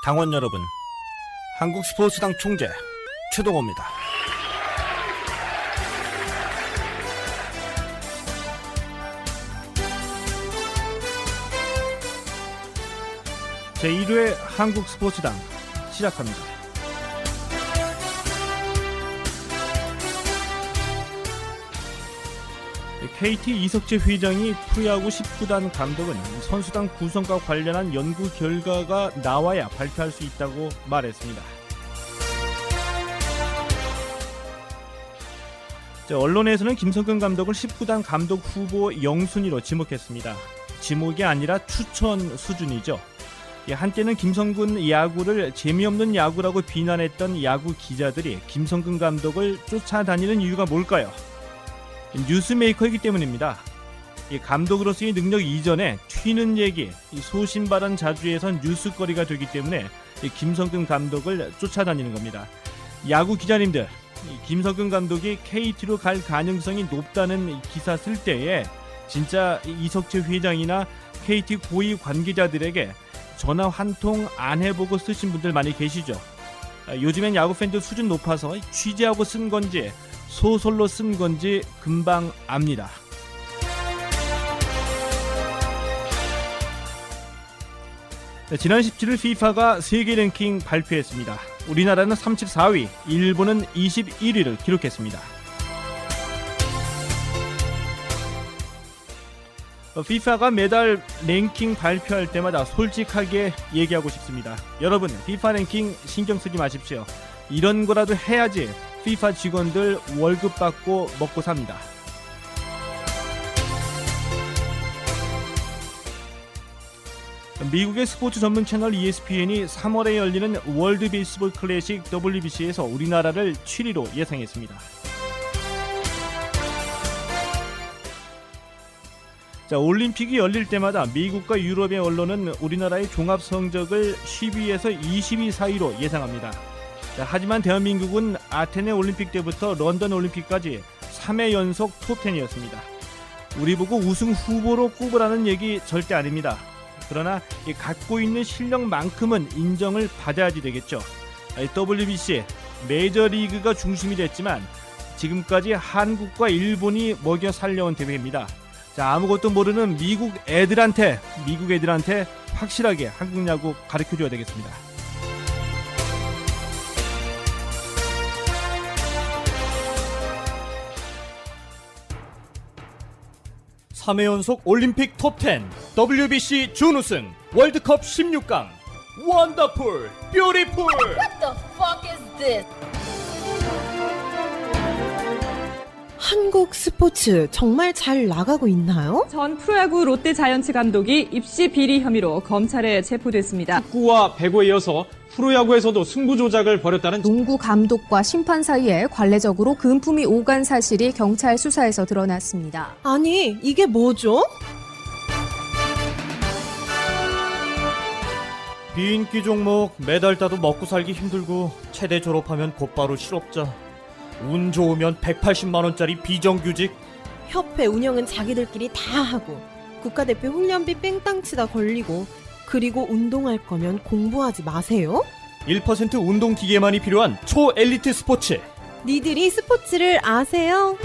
당원 여러분, 한국스포츠당 총재 최동호입니다. 제1회 한국스포츠당 시작합니다. KT 이석재 회장이 프로야구 19단 감독은 선수당 구성과 관련한 연구 결과가 나와야 발표할 수 있다고 말했습니다. 언론에서는 김성근 감독을 19단 감독 후보 0순위로 지목했습니다. 지목이 아니라 추천 수준이죠. 한때는 김성근 야구를 재미없는 야구라고 비난했던 야구 기자들이 김성근 감독을 쫓아다니는 이유가 뭘까요? 뉴스메이커이기 때문입니다. 감독으로서의 능력 이전에 튀는 얘기, 소신 발언 자주해선 뉴스거리가 되기 때문에 김성근 감독을 쫓아다니는 겁니다. 야구 기자님들, 김성근 감독이 KT로 갈 가능성이 높다는 기사 쓸 때에 진짜 이석재 회장이나 KT 고위 관계자들에게 전화 한 통 안 해보고 쓰신 분들 많이 계시죠. 요즘엔 야구 팬들 수준 높아서 취재하고 쓴 건지 소설로 쓴 건지 금방 압니다. 지난 17일 FIFA가 세계 랭킹 발표했습니다. 우리나라는 34위, 일본은 21위를 기록했습니다. FIFA가 매달 랭킹 발표할 때마다 솔직하게 얘기하고 싶습니다. 여러분, FIFA 랭킹 신경 쓰지 마십시오. 이런 거라도 해야지 FIFA 직원들 월급 받고 먹고 삽니다. 미국의 스포츠 전문 채널 ESPN이 3월에 열리는 월드 베이스볼 클래식 WBC에서 우리나라를 7위로 예상했습니다. 올림픽이 열릴 때마다 미국과 유럽의 언론은 우리나라의 종합 성적을 10위에서 20위 사이로 예상합니다. 하지만 대한민국은 아테네 올림픽 때부터 런던 올림픽까지 3회 연속 톱10이었습니다. 우리 보고 우승 후보로 꼽으라는 얘기 절대 아닙니다. 그러나 갖고 있는 실력만큼은 인정을 받아야지 되겠죠. WBC, 메이저리그가 중심이 됐지만 지금까지 한국과 일본이 먹여 살려온 대회입니다. 아무것도 모르는 미국 애들한테 확실하게 한국 야구 가르쳐줘야 되겠습니다. 3회 연속 올림픽 톱10, WBC 준우승, 월드컵 16강, 원더풀, 뷰티풀! What the fuck is this? 한국 스포츠 정말 잘 나가고 있나요? 전 프로야구 롯데자이언츠 감독이 입시 비리 혐의로 검찰에 체포됐습니다. 축구와 배구에 이어서 프로야구에서도 승부 조작을 벌였다는 농구 감독과 심판 사이에 관례적으로 금품이 오간 사실이 경찰 수사에서 드러났습니다. 아니, 이게 뭐죠? 비인기 종목 메달 따도 먹고 살기 힘들고 체대 졸업하면 곧바로 실업자, 운 좋으면 180만원짜리 비정규직. 협회 운영은 자기들끼리 다 하고 국가대표 훈련비 뺑땅 치다 걸리고 그리고 운동할 거면 공부하지 마세요? 1% 운동기계만이 필요한 초엘리트 스포츠. 니들이 스포츠를 아세요?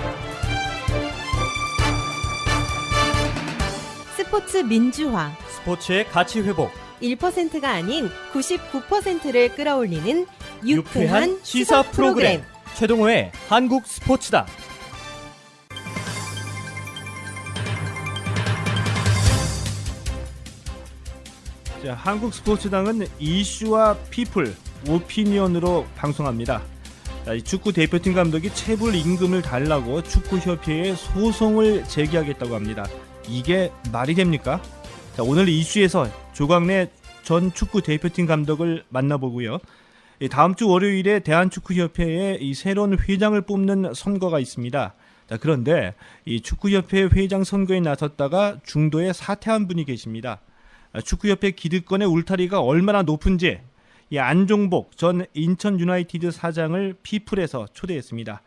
스포츠 민주화, 스포츠의 가치 회복, 1%가 아닌 99%를 끌어올리는 유쾌한 시사 프로그램. 최동호의 한국 스포츠당. 한국 스포츠당은 이슈와 피플, 오피니언으로 방송합니다. 축구 대표팀 감독이 체불 임금을 달라고 축구협회에 소송을 제기하겠다고 합니다. 이게 말이 됩니까? 오늘 이슈에서 조광래 전 축구 대표팀 감독을 만나보고요. 다음 주 월요일에 대한축구협회에 이 새로운 회장을 뽑는 선거가 있습니다. 그런데 이 축구협회 회장 선거에 나섰다가 중도에 사퇴한 분이 계십니다. 축구협회 기득권의 울타리가 얼마나 높은지 이 안종복 전 인천 유나이티드 사장을 피플에서 초대했습니다.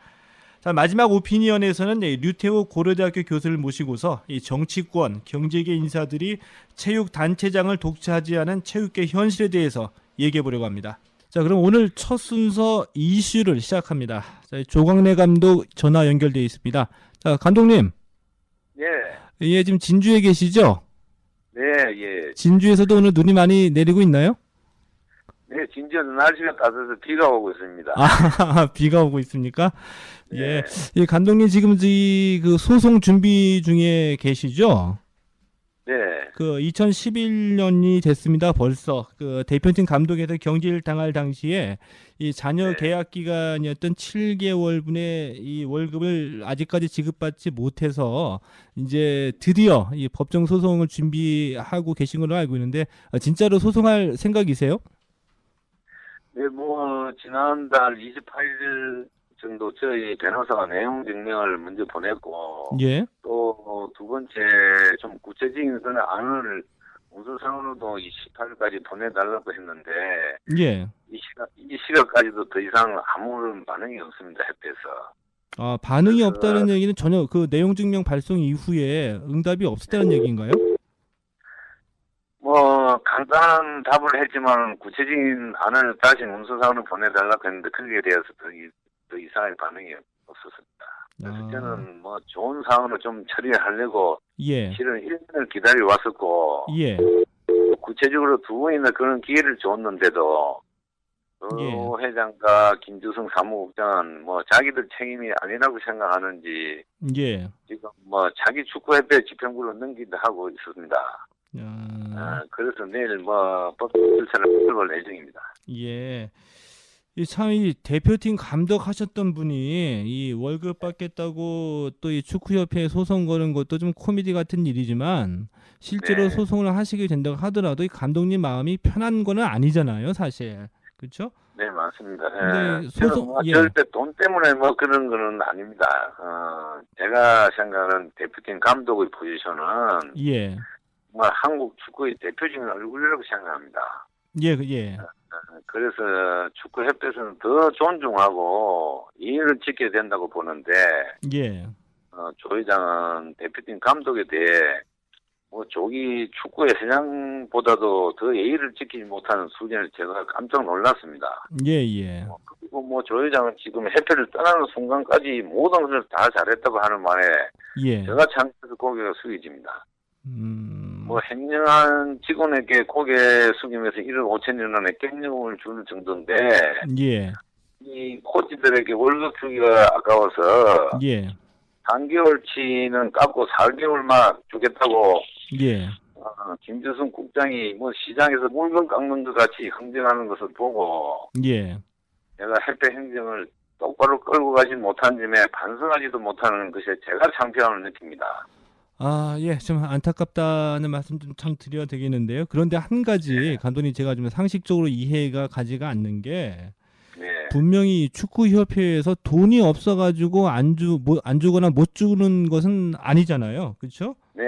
마지막 오피니언에서는 류태호 고려대학교 교수를 모시고서 이 정치권, 경제계 인사들이 체육단체장을 독차지하는 체육계 현실에 대해서 얘기해 보려고 합니다. 자, 그럼 오늘 첫 순서 이슈를 시작합니다. 자, 조광래 감독 전화 연결되어 있습니다. 자, 감독님. 예, 예, 지금 진주에 계시죠? 네, 예. 진주에서도 오늘 눈이 많이 내리고 있나요? 네, 진주는 날씨가 따뜻해서 비가 오고 있습니다. 아, 비가 오고 있습니까? 네. 예. 예, 감독님 지금 그 소송 준비 중에 계시죠? 네, 그 2011년이 됐습니다. 벌써 그 대표팀 감독에서 경질 당할 당시에 이 자녀 네. 계약 기간이었던 7개월분의 이 월급을 아직까지 지급받지 못해서 이제 드디어 이 법정 소송을 준비하고 계신 걸로 알고 있는데 진짜로 소송할 생각이세요? 네, 뭐, 지난달 28일 정도 저희 변호사가 내용 증명을 먼저 보냈고, 예. 또 두 번째 좀 구체적인 그런 안을 문서상으로도 28일까지 보내달라고 했는데, 예. 이 시각까지도 더 이상 아무런 반응이 없습니다, 협회에서. 아, 반응이 그래서- 없다는 얘기는 전혀 그 내용 증명 발송 이후에 응답이 없었다는 얘기인가요? 뭐 간단한 답을 했지만 구체적인 안을 다시 문서상으로 보내달라고 했는데 거기에 대해서 더 이상의 반응이 없었습니다. 그래서 아. 저는 뭐 좋은 사항으로 좀 처리하려고 예. 실은 1년을 기다려 왔었고 예. 구체적으로 두 번이나 그런 기회를 줬는데도 예. 회장과 김주성 사무국장은 뭐 자기들 책임이 아니라고 생각하는지 예. 지금 뭐 자기 축구협회 집행부로 넘기도 하고 있습니다. 아, 그래서 내일 뭐 법 절차를 볼 예정입니다. 예. 이 대표팀 감독하셨던 분이 이 월급 받겠다고 또 이 축구협회에 소송 거는 것도 좀 코미디 같은 일이지만 실제로 네. 소송을 하시게 된다고 하더라도 이 감독님 마음이 편한 거는 아니잖아요, 사실. 그렇죠? 네, 맞습니다. 근데 저는 소송- 뭐 예. 절대 돈 때문에 뭐 그런 거는 아닙니다. 제가 생각하는 대표팀 감독의 포지션은 예. 정말 한국 축구의 대표적인 얼굴이라고 생각합니다. 예, 예. 그래서 축구협회에서는 더 존중하고 이의를 지켜야 된다고 보는데 예. 조 회장은 대표팀 감독에 대해 뭐 조기 축구의 회장보다도 더 예의를 지키지 못하는 수준을 제가 깜짝 놀랐습니다. 예, 예. 그리고 뭐 조 회장은 지금 협회를 떠나는 순간까지 모든 것을 다 잘했다고 하는 말에 예. 제가 참여해서 고개가 숙여집니다. 뭐 행정한 직원에게 고개 숙이면서 1억 5천여 원의 갱년금을 주는 정도인데 예. 이 코치들에게 월급 주기가 아까워서 예. 3개월치는 깎고 4개월만 주겠다고 예. 김주성 국장이 뭐 시장에서 물건 깎는 것 같이 흥정하는 것을 보고 예. 내가 협회 행정을 똑바로 끌고 가지 못한 점에 반성하지도 못하는 것에 제가 창피함을 느낍니다. 아, 예, 좀 안타깝다는 말씀 좀 참 드려야 되겠는데요. 그런데 한 가지 감독님 제가 좀 상식적으로 이해가 가지가 않는 게 네. 분명히 축구협회에서 돈이 없어가지고 안 주거나 못 주는 것은 아니잖아요, 그렇죠? 네.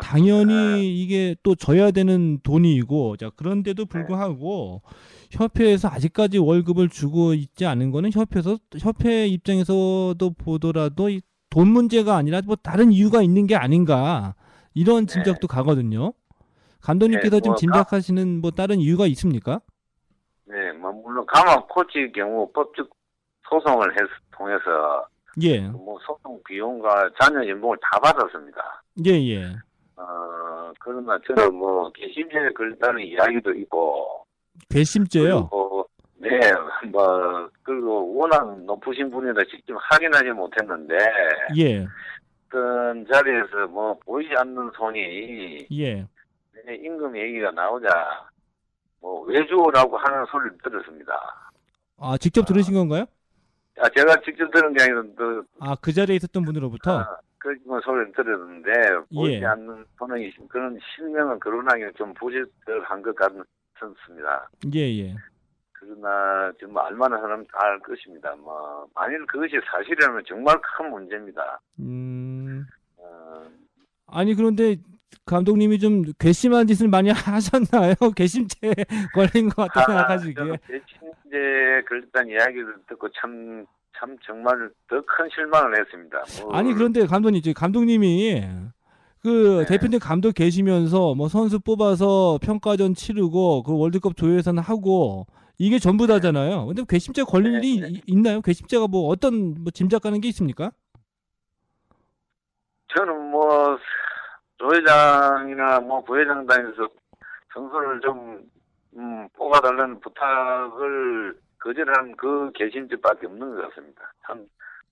당연히 이게 또 져야 되는 돈이고, 자 그런데도 불구하고 협회에서 아직까지 월급을 주고 있지 않은 거는 협회 입장에서도 보더라도 돈 문제가 아니라 뭐 다른 이유가 있는 게 아닌가 이런 짐작도 가거든요. 감독님께서 네, 좀 뭐 짐작하시는 뭐 다른 이유가 있습니까? 네, 뭐 물론 가만 코치의 경우 법적 소송을 통해서 예, 뭐 소송 비용과 자녀 연봉을 다 받았습니다. 예, 예. 그러나 저는 뭐 개심죄에 걸렸다는 이야기도 있고, 괘씸죄요. 그리고 네, 뭐 그리고 워낙 높으신 분이라 직접 확인하지 못했는데 예, 어떤 자리에서 뭐 보이지 않는 손이 예. 내 임금 얘기가 나오자 뭐 외주라고 하는 소리를 들었습니다. 아, 직접 들으신 건가요? 제가 직접 들은 게 아니라 그 자리에 있었던 분으로부터. 그런 소리를 들었는데 보이지 예. 않는 손이 그런 실명은 거론하기는 좀 부적절한 것 같습니다. 예, 예. 그러나 정말 알만한 사람은 다 알 것입니다. 뭐 만일 그것이 사실이라면 정말 큰 문제입니다. 아니 그런데 감독님이 좀 괘씸한 짓을 많이 하셨나요? 괘씸죄 걸린 것 같다 생각하시기에. 괘씸죄에 걸렸다는 이야기를 듣고 참 정말 더 큰 실망을 했습니다. 아니 그런데 감독님, 감독님이 그 네. 대표팀 감독 계시면서 뭐 선수 뽑아서 평가전 치르고 그 월드컵 조회선 하고 이게 전부 다잖아요. 근데 괘씸죄 걸릴 네, 일이 있나요? 괘씸죄가 뭐 어떤 뭐 짐작 가는 게 있습니까? 저는 뭐 조회장이나 뭐 부회장 단에서 선수를 좀 뽑아달라는 부탁을 거절한 그 개심죄밖에 없는 것 같습니다.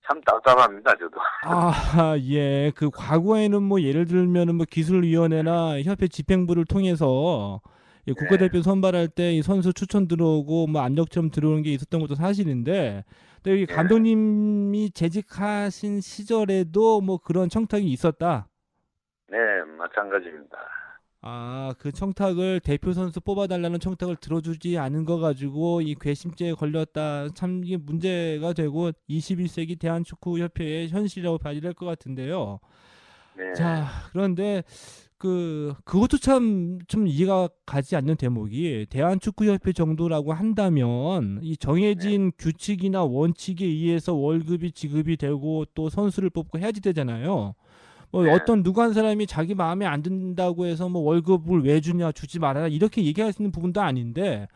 참 답답합니다, 저도. 아, 예. 그 과거에는 뭐 예를 들면은 뭐 기술위원회나 협회 집행부를 통해서 이 국가대표 선발할 때 이 선수 추천 들어오고 뭐 압력점 들어오는 게 있었던 것도 사실인데, 근데 이 네. 감독님이 재직하신 시절에도 뭐 그런 청탁이 있었다. 네, 마찬가지입니다. 아, 그 청탁을 대표 선수 뽑아달라는 청탁을 들어주지 않은 거 가지고 이 괘씸죄에 걸렸다. 참 이게 문제가 되고 21세기 대한축구협회의 현실이라고 봐야 될 것 같은데요. 네. 자, 그런데 그것도 참 좀 이해가 가지 않는 대목이 대한축구협회 정도라고 한다면 이 정해진 규칙이나 원칙에 의해서 월급이 지급이 되고 또 선수를 뽑고 해야지 되잖아요. 뭐 네. 어떤 누구 한 사람이 자기 마음에 안 든다고 해서 뭐 월급을 왜 주냐 주지 말아라 이렇게 얘기할 수 있는 부분도 아닌데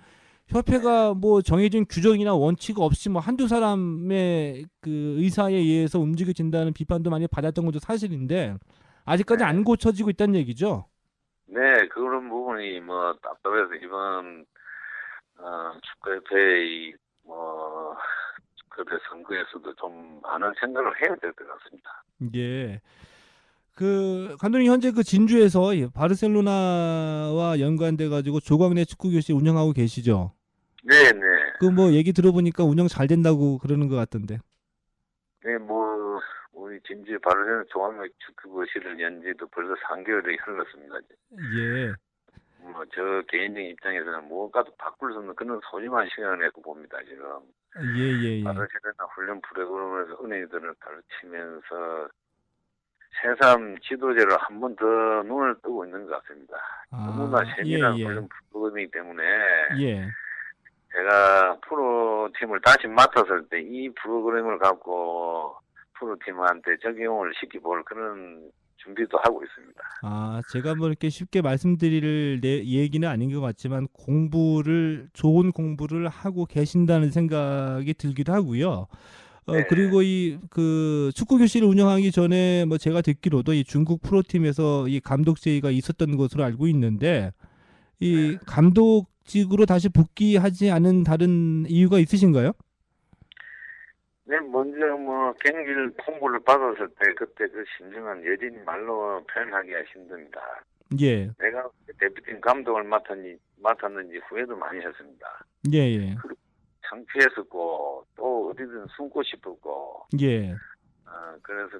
협회가 뭐 정해진 규정이나 원칙 없이 뭐 한두 사람의 그 의사에 의해서 움직여진다는 비판도 많이 받았던 것도 사실인데 아직까지 안 고쳐지고 있다는 얘기죠. 네, 그런 부분이 뭐 답답해서 이번 축구협회의 뭐 축구협회 선거에서도 좀 많은 생각을 해야 될 것 같습니다. 예. 그 감독님 현재 그 진주에서 이 바르셀로나와 연관돼 가지고 조광래 축구교실 운영하고 계시죠. 네, 네. 그 뭐 얘기 들어보니까 운영 잘 된다고 그러는 것 같던데. 네, 뭐 우리 진주 바르셀로나 종합 축구교실을 연 지도 벌써 3개월이 흘렀습니다. 예. 뭐 저 개인적인 입장에서는 무엇과도 바꿀 수 없는 그런 소중한 시간을 내고 봅니다, 지금. 예. 바르셀로나 훈련 프로그램에서 은행들을 가르치면서 새삼 지도자를 한 번 더 눈을 뜨고 있는 것 같습니다. 너무나 세밀한 훈련 프로그램이기 때문에 예. 제가 프로팀을 다시 맡았을 때 이 프로그램을 갖고 프로팀한테 적용을 시켜볼 그런 준비도 하고 있습니다. 아, 제가 뭐 이렇게 쉽게 말씀드릴 얘기는 아닌 것 같지만 좋은 공부를 하고 계신다는 생각이 들기도 하고요. 네. 그리고 이 그 축구 교실을 운영하기 전에 뭐 제가 듣기로도 이 중국 프로팀에서 이 감독 제의가 있었던 것으로 알고 있는데 이 감독직으로 다시 복귀하지 않은 다른 이유가 있으신가요? 네, 먼저 뭐 경기를 통보를 받았을 때 그때 그 심정은 여전히 말로 표현하기가 힘듭니다. 예. 내가 대표팀 감독을 맡았는지 후회도 많이 했습니다. 예. 창피했었고 또 어디든 숨고 싶었고 예. 그래서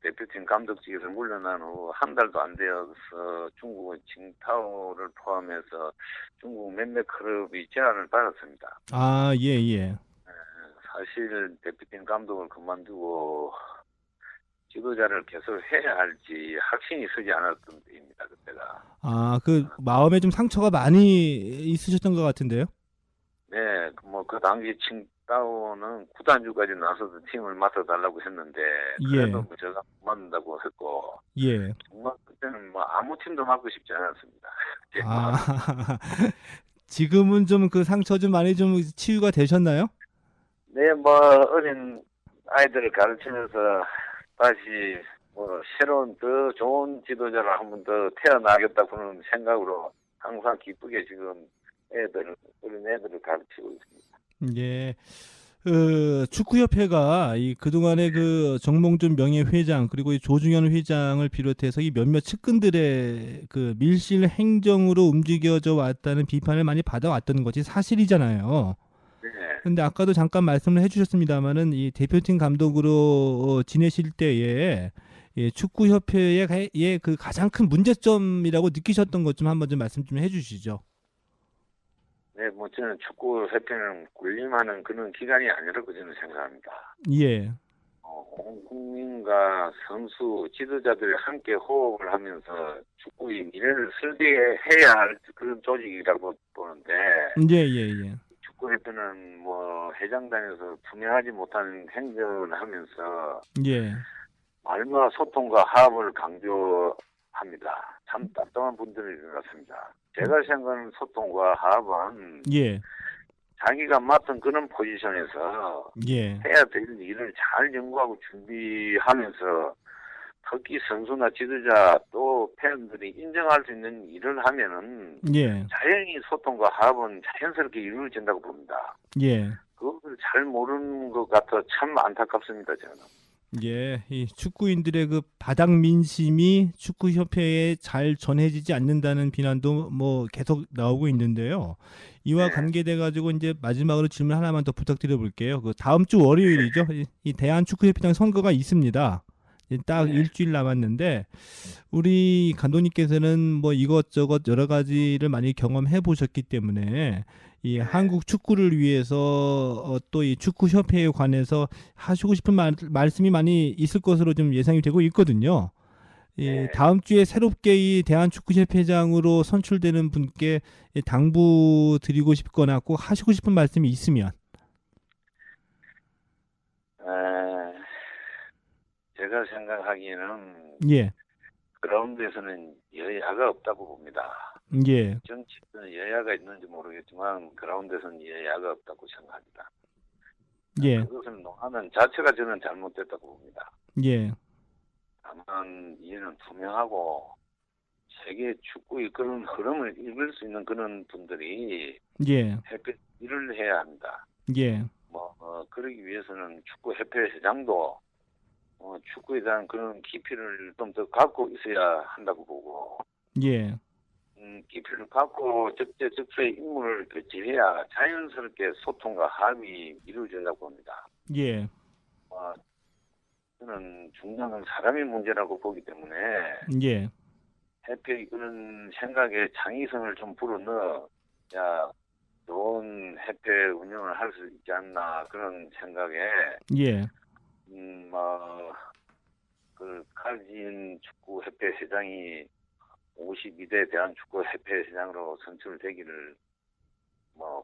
대표팀 감독직에서 물러난 후 한 달도 안 되어서 중국의 칭타오를 포함해서 중국 몇몇 클럽이 제안을 받았습니다. 아, 예. 사실 대표팀 감독을 그만두고 지도자를 계속 해야 할지 확신이 서지 않았던 때입니다. 그때가. 아, 그 마음에 좀 상처가 많이 있으셨던 것 같은데요? 네, 뭐 그 당시 칭따오는 구단주까지 나서서 팀을 맡아달라고 했는데 그래도 뭐 제가 그만둔다고 했고 예. 정말 그때는 뭐 아무 팀도 맡고 싶지 않았습니다. 아, 지금은 좀 그 상처 좀 많이 좀 치유가 되셨나요? 네, 뭐 어린 아이들을 가르치면서 다시 뭐 새로운 더 좋은 지도자를 한 번 더 태어나겠다 그런 생각으로 항상 기쁘게 지금 어린 애들을 가르치고 있습니다. 예. 축구협회가 이 그동안의 그 정몽준 명예회장 그리고 이 조중현 회장을 비롯해서 이 몇몇 측근들의 그 밀실 행정으로 움직여져 왔다는 비판을 많이 받아왔던 것이 사실이잖아요. 네. 근데 아까도 잠깐 말씀을 해주셨습니다만은 이 대표팀 감독으로 지내실 때에 축구협회의 그 가장 큰 문제점이라고 느끼셨던 것 좀 한번 좀 말씀 좀 해주시죠. 네, 뭐 저는 축구협회는 군림하는 그런 기관이 아니라고 저는 생각합니다. 예. 온 국민과 선수, 지도자들이 함께 호흡을 하면서 축구의 미래를 설계해야 할 그런 조직이라고 보는데 예. 축구협회는 뭐 회장단에서 투명하지 못한 행정을 하면서 예. 말과 소통과 화합을 강조하는 합니다. 참 답답한 분들인 것 같습니다. 제가 생각하는 소통과 합은 예. 자기가 맡은 그런 포지션에서 예. 해야 될 일을 잘 연구하고 준비하면서 특히 선수나 지도자 또 팬들이 인정할 수 있는 일을 하면은 예. 자연히 소통과 합은 자연스럽게 이루어진다고 봅니다. 예. 그걸 잘 모르는 것 같아 참 안타깝습니다, 저는. 예, 이 축구인들의 그 바닥 민심이 축구협회에 잘 전해지지 않는다는 비난도 뭐 계속 나오고 있는데요. 이와 네. 관계돼 가지고 이제 마지막으로 질문 하나만 더 부탁드려 볼게요. 그 다음 주 월요일이죠. 이 대한축구협회장 선거가 있습니다. 이제 딱 네. 일주일 남았는데 우리 감독님께서는 뭐 이것저것 여러 가지를 많이 경험해 보셨기 때문에 이 한국 축구를 위해서 또 이 축구 협회에 관해서 하시고 싶은 말씀이 많이 있을 것으로 좀 예상이 되고 있거든요. 이 다음 주에 새롭게 이 대한축구협회장으로 선출되는 분께 당부 드리고 싶거나 꼭 하시고 싶은 말씀이 있으면. 제가 생각하기에는 예, 그라운드에서는 여야가 없다고 봅니다. 예, 정치는 여야가 있는지 모르겠지만 그라운드에서는 여야가 없다고 생각합니다. 예, 그것을 농하는 자체가 저는 잘못됐다고 봅니다. 예, 다만 이는 투명하고 세계 축구의 그런 흐름을 읽을 수 있는 그런 분들이 예, 일을 해야 합니다. 예, 그러기 위해서는 축구협회 회장도 축구에 대한 그런 깊이를 좀 더 갖고 있어야 한다고 보고, 예, 깊이를 갖고 적재적소의 임무를 배치해야 자연스럽게 소통과 합이 이루어진다고 봅니다. 예, 저는 중요한 건 사람의 문제라고 보기 때문에 예, 협회의 그런 생각에 창의성을 좀 불어넣어야 좋은 협회 운영을 할 수 있지 않나 그런 생각에 예, 그 칼진 축구협회 회장이 52대 대한축구협회 회장으로 선출되기를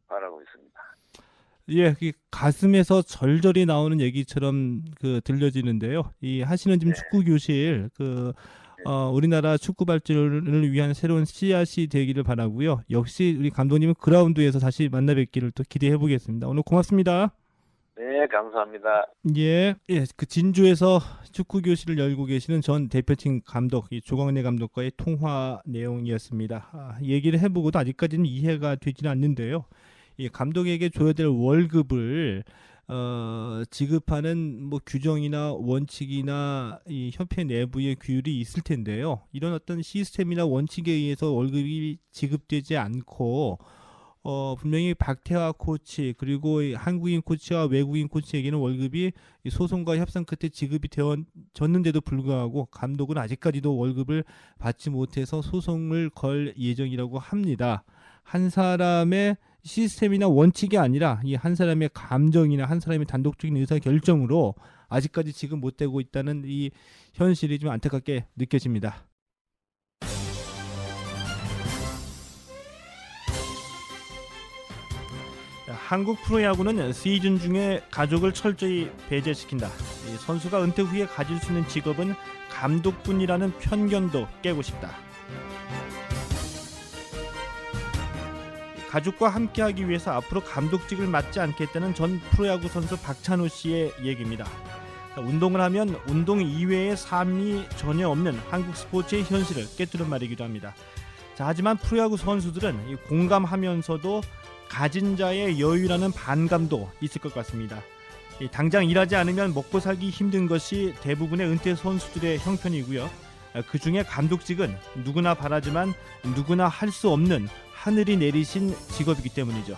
바라고 있습니다. 예, 가슴에서 절절히 나오는 얘기처럼 들려지는데요. 이 하시는 지금 네. 축구 교실 우리나라 축구 발전을 위한 새로운 씨앗이 되기를 바라고요. 역시 우리 감독님은 그라운드에서 다시 만나 뵙기를 또 기대해 보겠습니다. 오늘 고맙습니다. 네, 감사합니다. 예, 그 진주에서 축구 교실을 열고 계시는 전 대표팀 감독 조광래 감독과의 통화 내용이었습니다. 얘기를 해보고도 아직까지는 이해가 되지는 않는데요. 이 감독에게 줘야 될 월급을 지급하는 규정이나 원칙이나 이 협회 내부의 규율이 있을 텐데요. 이런 어떤 시스템이나 원칙에 의해서 월급이 지급되지 않고 분명히 박태화 코치 그리고 한국인 코치와 외국인 코치에게는 월급이 소송과 협상 끝에 지급이 되어졌는데도 불구하고 감독은 아직까지도 월급을 받지 못해서 소송을 걸 예정이라고 합니다. 한 사람의 시스템이나 원칙이 아니라 이 한 사람의 감정이나 한 사람의 단독적인 의사 결정으로 아직까지 지금 못 되고 있다는 이 현실이 좀 안타깝게 느껴집니다. 한국 프로야구는 시즌 중에 가족을 철저히 배제시킨다. 이 선수가 은퇴 후에 가질 수 있는 직업은 감독뿐이라는 편견도 깨고 싶다. 가족과 함께하기 위해서 앞으로 감독직을 맡지 않겠다는 전 프로야구 선수 박찬호 씨의 얘기입니다. 운동을 하면 운동 이외의 삶이 전혀 없는 한국 스포츠의 현실을 깨뜨린 말이기도 합니다. 하지만 프로야구 선수들은 공감하면서도 가진 자의 여유라는 반감도 있을 것 같습니다. 당장 일하지 않으면 먹고 살기 힘든 것이 대부분의 은퇴 선수들의 형편이고요. 그 중에 감독직은 누구나 바라지만 누구나 할 수 없는 하늘이 내리신 직업이기 때문이죠.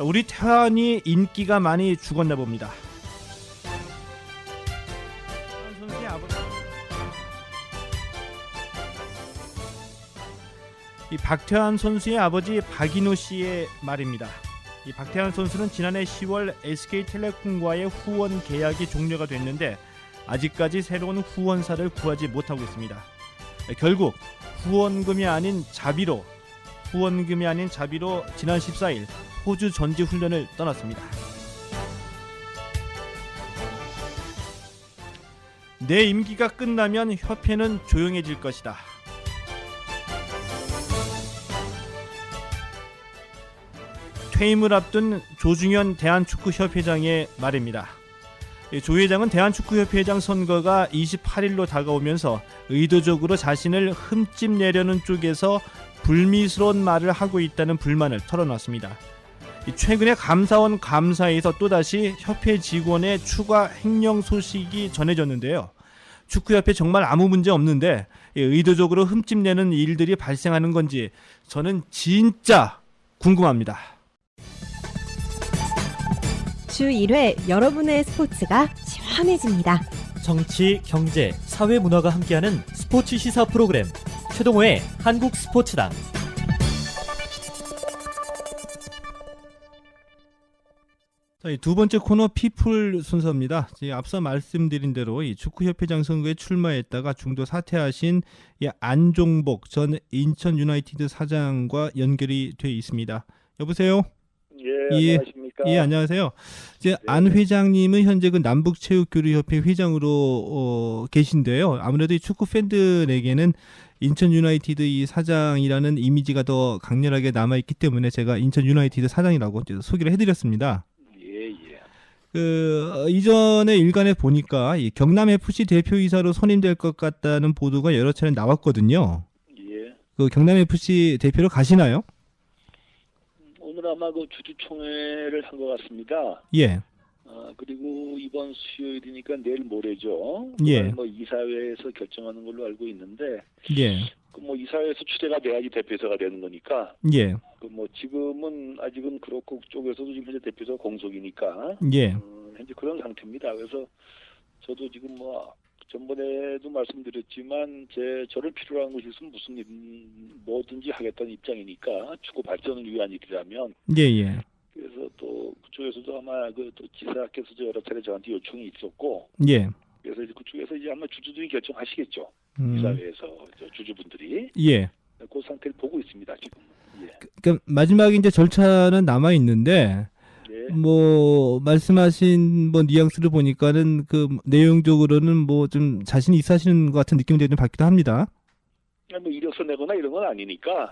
우리 태환이 인기가 많이 죽었나 봅니다. 이 박태환 선수의 아버지 박인호 씨의 말입니다. 이 박태환 선수는 지난해 10월 SK텔레콤과의 후원 계약이 종료가 됐는데 아직까지 새로운 후원사를 구하지 못하고 있습니다. 결국 후원금이 아닌 자비로 지난 14일 호주 전지 훈련을 떠났습니다. 내 임기가 끝나면 협회는 조용해질 것이다. 퇴임을 앞둔 조중현 대한축구협회장의 말입니다. 조 회장은 대한축구협회장 선거가 28일로 다가오면서 의도적으로 자신을 흠집내려는 쪽에서 불미스러운 말을 하고 있다는 불만을 털어놨습니다. 최근에 감사원 감사에서 또다시 협회 직원의 추가 횡령 소식이 전해졌는데요. 축구협회 정말 아무 문제 없는데 의도적으로 흠집내는 일들이 발생하는 건지 저는 진짜 궁금합니다. 주 1회 여러분의 스포츠가 시원해집니다. 정치, 경제, 사회 문화가 함께하는 스포츠 시사 프로그램 최동호의 한국 스포츠다. 자, 두 번째 코너 피플 순서입니다. 앞서 말씀드린 대로 이 축구협회장 선거에 출마했다가 중도 사퇴하신 안종복 전 인천 유나이티드 사장과 연결이 돼 있습니다. 여보세요? 예, 안녕하십니까? 예, 안녕하세요. 이제 안 회장님은 현재 그 남북체육교류협회 회장으로 계신데요. 아무래도 이 축구 팬들에게는 인천 유나이티드 이 사장이라는 이미지가 더 강렬하게 남아 있기 때문에 제가 인천 유나이티드 사장이라고 소개를 해드렸습니다. 이전에 일간에 보니까 이 경남 FC 대표이사로 선임될 것 같다는 보도가 여러 차례 나왔거든요. 예. 그 경남 FC 대표로 가시나요? 오늘 아마 그 주주총회를 한 것 같습니다. 예. 그리고 이번 수요일이니까 내일 모레죠. 예. 뭐 이사회에서 결정하는 걸로 알고 있는데. 예. 그 뭐 이사회에서 추대가 돼야지 대표이사가 되는 거니까. 예. 그 뭐 지금은 아직은 그렇고 그쪽에서도 지금 현재 대표이사 공석이니까. 예. 현재 그런 상태입니다. 그래서 저도 지금 뭐 전번에도 말씀드렸지만 저를 필요로 한 것이 있으면 무슨 일 뭐든지 하겠다는 입장이니까 축구 발전을 위한 일이라면. 예. 그래서 또 그쪽에서도 아마 또 지사께서도 여러 차례 저한테 요청이 있었고. 예. 그래서 이제 그쪽에서 이제 아마 주주들이 결정하시겠죠. 이사회에서 주주분들이. 예. 그 상태를 보고 있습니다 지금. 예. 그러니까 마지막에 이제 절차는 남아 있는데. 네. 뭐 말씀하신 뭐 뉘앙스를 보니까는 그 내용적으로는 뭐 좀 자신이 있으시는 것 같은 느낌이 좀 받기도 합니다. 뭐 이력서 내거나 이런 건 아니니까.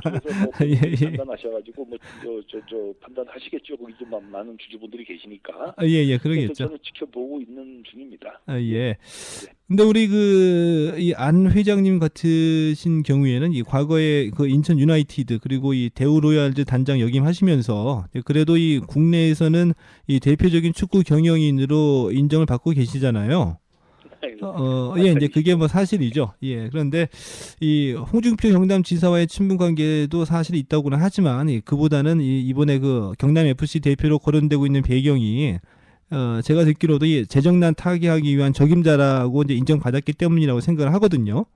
그래서 뭐 예. 판단하셔가지고 뭐 저 판단하시겠죠. 거기 좀 많은 주주분들이 계시니까. 예, 그러겠죠. 저는 지켜보고 있는 중입니다. 예. 근데 우리 이 안 회장님 같으신 경우에는 이 과거에 그 인천 유나이티드 그리고 이 대우 로얄즈 단장 역임하시면서 그래도 이 국내에서는 이 대표적인 축구 경영인으로 인정을 받고 계시잖아요. 예, 이제 그게 뭐 사실이죠. 예, 그런데 이 홍준표 경남지사와의 친분 관계도 사실 있다고는 하지만 그보다는 이번에 그 경남 FC 대표로 거론되고 있는 배경이 제가 듣기로도 이 재정난 타개하기 위한 적임자라고 이제 인정받았기 때문이라고 생각을 하거든요.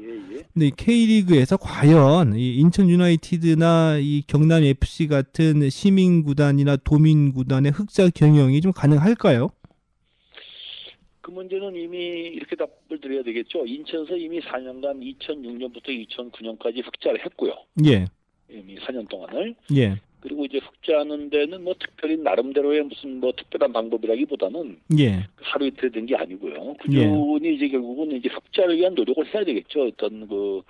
예. 근데 이 K리그에서 과연 이 인천 유나이티드나 이 경남 FC 같은 시민 구단이나 도민 구단의 흑자 경영이 좀 가능할까요? 그 문제는 이미 이렇게 답을 드려야 되겠죠. 인천에서 이미 4년간 2006년부터 2009년까지 흑자를 했고요. 예. 이미 4년 동안을. 예. 그리고 이제 흑자하는 데는 뭐 특별히 나름대로의 무슨 뭐 특별한 방법이라기보다는 예. 하루 이틀 된 게 아니고요. 꾸준히 이제 결국은 이제 흑자를 위한 노력을 해야 되겠죠. 어떤 그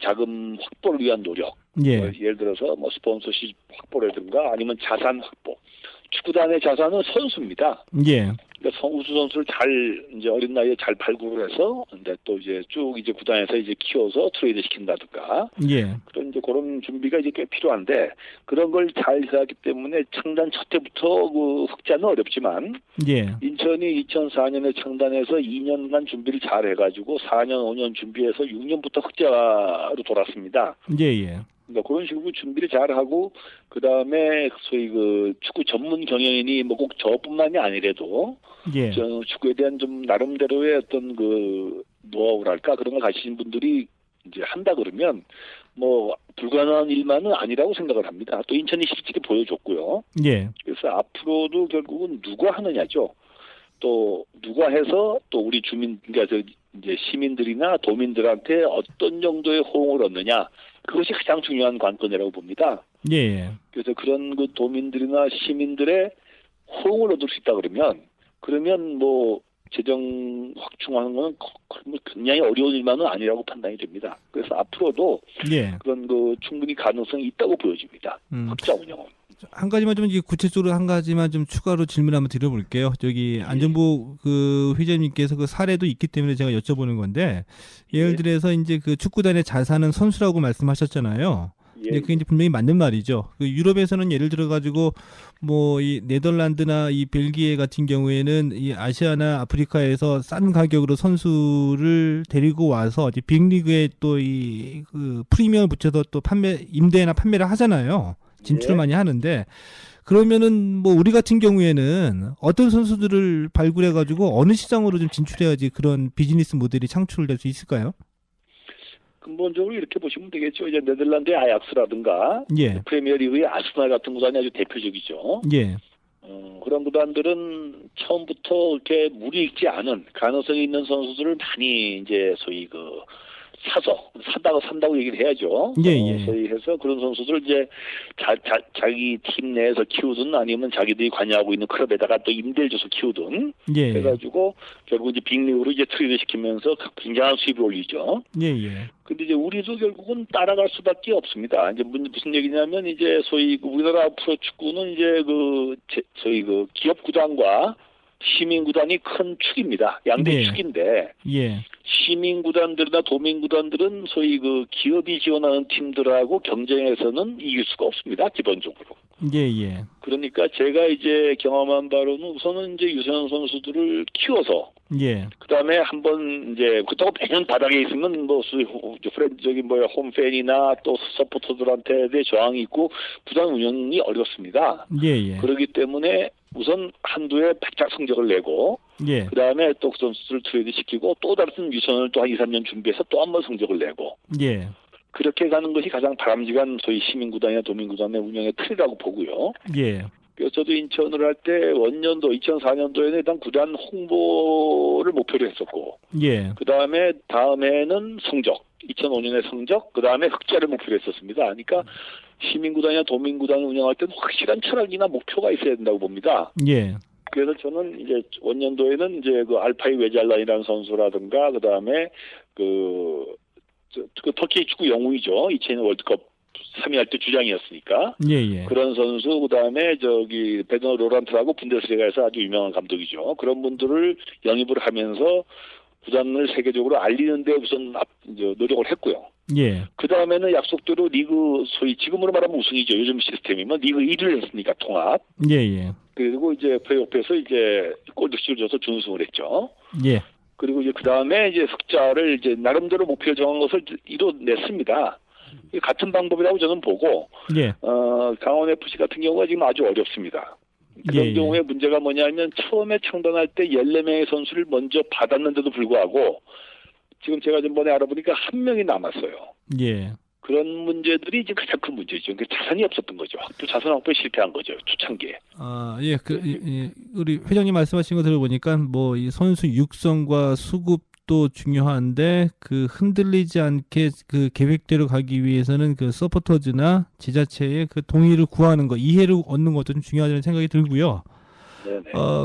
자금 확보를 위한 노력. 예. 뭐 예를 들어서 뭐 스폰서십 확보라든가 아니면 자산 확보. 축구단의 자산은 선수입니다. 예. 그러니까 우수 선수를 잘 이제 어린 나이에 잘 발굴을 해서 근데 또 이제 쭉 이제 구단에서 이제 키워서 트레이드 시킨다든가. 예. 그런 이제 그런 준비가 이제 꽤 필요한데 그런 걸 잘 해왔기 때문에 창단 첫 해부터 그 흑자는 어렵지만. 예. 인천이 2004년에 창단해서 2년간 준비를 잘 해가지고 4년 5년 준비해서 6년부터 흑자로 돌았습니다. 예. 그러니까 그런 식으로 준비를 잘하고 그 다음에 소위 그 축구 전문 경영인이 뭐 꼭 저뿐만이 아니래도 예. 축구에 대한 좀 나름대로의 어떤 그 노하우랄까 그런 걸 가지신 분들이 이제 한다 그러면 뭐 불가능한 일만은 아니라고 생각을 합니다. 또 인천이 실질적으로 보여줬고요. 예. 그래서 앞으로도 결국은 누가 하느냐죠. 또 누가 해서 또 우리 주민 그러니까 이제 시민들이나 도민들한테 어떤 정도의 호응을 얻느냐. 그것이 가장 중요한 관건이라고 봅니다. 예. 그래서 그런 그 도민들이나 시민들의 호응을 얻을 수 있다 그러면 뭐 재정 확충하는 건 굉장히 어려운 일만은 아니라고 판단이 됩니다. 그래서 앞으로도 예. 그런 충분히 가능성이 있다고 보여집니다. 확자 운영은. 한 가지만 좀 이제 구체적으로 한 가지만 좀 추가로 질문 한번 드려볼게요. 저기 안정부 그 회장님께서 그 사례도 있기 때문에 제가 여쭤보는 건데 예를 들어서 이제 그 축구단에 잘 사는 선수라고 말씀하셨잖아요. 근데 그게 이제 분명히 맞는 말이죠. 그 유럽에서는 예를 들어 가지고 뭐 이 네덜란드나 이 벨기에 같은 경우에는 이 아시아나 아프리카에서 싼 가격으로 선수를 데리고 와서 이제 빅리그에 또 이 그 프리미엄을 붙여서 또 임대나 판매를 하잖아요. 진출을 많이 하는데 그러면은 뭐 우리 같은 경우에는 어떤 선수들을 발굴해 가지고 어느 시장으로 좀 진출해야지 그런 비즈니스 모델이 창출될 수 있을까요? 근본적으로 이렇게 보시면 되겠죠. 이제 네덜란드의 아약스라든가 예. 프리미어리그의 아스날 같은 구단이 아주 대표적이죠. 예. 그런 구단들은 처음부터 이렇게 무리 있지 않은 가능성이 있는 선수들을 많이 이제 소위 산다고 얘기를 해야죠. 예. 소위 해서 그런 선수들 이제 자기 팀 내에서 키우든 아니면 자기들이 관여하고 있는 클럽에다가 또 임대를 줘서 키우든 예. 해가지고 결국 이제 빅리그로 이제 트레이드 시키면서 굉장한 수입을 올리죠. 예. 근데 이제 우리도 결국은 따라갈 수밖에 없습니다. 이제 무슨 얘기냐면 이제 소위 우리나라 프로축구는 이제 소위 기업 구단과 시민 구단이 큰 축입니다. 양대 축인데 예. 시민 구단들이나 도민 구단들은 소위 기업이 지원하는 팀들하고 경쟁에서는 이길 수가 없습니다. 기본적으로. 예. 그러니까 제가 이제 경험한 바로는 우선은 이제 유소년 선수들을 키워서 예. 그다음에 한번 이제 그렇다고 매년 바닥에 있으면 홈팬이나 또 서포터들한테 대해 저항이 있고 구단 운영이 어렵습니다. 예. 그렇기 때문에 우선 한두해 바짝 성적을 내고 예. 그다음에 또 선수들 트레이드 시키고 또 다른 유선을 또 한 2, 3년 준비해서 또 한 번 성적을 내고 예. 그렇게 가는 것이 가장 바람직한 소위 시민구단이나 도민구단의 운영의 틀이라고 보고요. 예. 그래서 저도 인천을 할 때 원년도 2004년도에는 일단 구단 홍보를 목표로 했었고 예. 다음에는 성적 2005년에 성적 그다음에 흑자를 목표로 했었습니다. 그러니까 시민구단이나 도민구단을 운영할 때는 확실한 철학이나 목표가 있어야 된다고 봅니다. 예. 그래서 저는 이제 원년도에는 이제 알파이 웨잘란이라는 선수라든가 그다음에 터키 축구 영웅이죠. 2002년 월드컵 3위 할 때 주장이었으니까. 예. 그런 선수 그다음에 베드너 로란트라고 분데스리가에서 아주 유명한 감독이죠. 그런 분들을 영입을 하면서 구단을 세계적으로 알리는 데 우선 노력을 했고요. 예. 그다음에는 약속대로 리그 소위 지금으로 말하면 우승이죠. 요즘 시스템이면 리그 1위를 했으니까 통합. 예. 그리고 이제 플레이오프에서 이제 골드슛을 줘서 준우승을 했죠. 예. 그리고 이제 그다음에 이제 흑자를 이제 나름대로 목표를 정한 것을 이뤄냈습니다. 같은 방법이라고 저는 보고 예. 강원 FC 같은 경우가 지금 아주 어렵습니다. 그런 경우에 문제가 뭐냐면 처음에 창단할 때 14명의 선수를 먼저 받았는데도 불구하고 지금 제가 전번에 알아보니까 1명이 남았어요. 예. 그런 문제들이 지금 가장 큰 문제죠. 그러니까 자산이 없었던 거죠. 자산 확보에 실패한 거죠. 초창기에. 우리 회장님 말씀하신 거 들어보니까 뭐 이 선수 육성과 수급도 중요한데 그 흔들리지 않게 그 계획대로 가기 위해서는 그 서포터즈나 지자체의 그 동의를 구하는 거, 이해를 얻는 것도 좀 중요하다는 생각이 들고요. 네네.